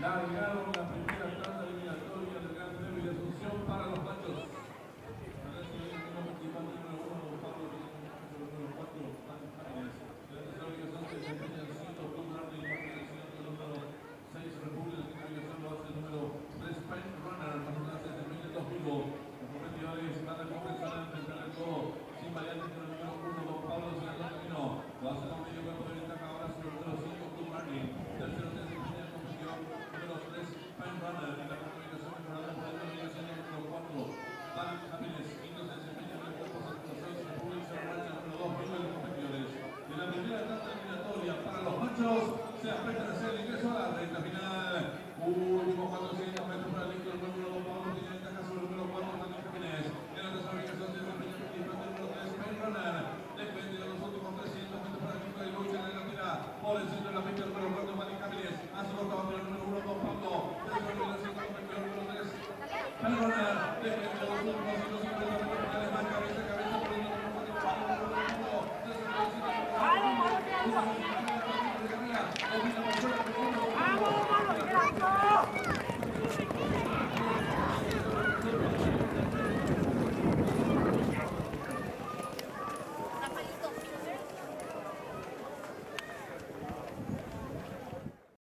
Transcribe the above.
Largaron la primera tanda eliminatoria del Gran Premio de Asunción para los machos. A ver si viene el participante número 1, don Pablo, número 4, Juan James. La tercera ubicación se desempeña el 5, Blue Marlin, el número 6, República. La quinta ubicación lo hace el número 3, Pine Runner. El personal se desempeña en 2 vivo. Los competidores van a comenzar a enfrentar el juego sin variantes con el número 1, don Pablo, hacia el camino. Lo hace con medio cuerpo de ventaja ahora sobre el número 5, Blue Marlin. Tercero se desempeña el competidor número 3, Pine Runner. En la comunicación mejorada por la ubicación número 4, Van Happiness. Quinto se desempeña en el cuerpo número 6, República Marcha número 2, vivo de los competidores. De la primera etapa eliminatoria para los machos se apretan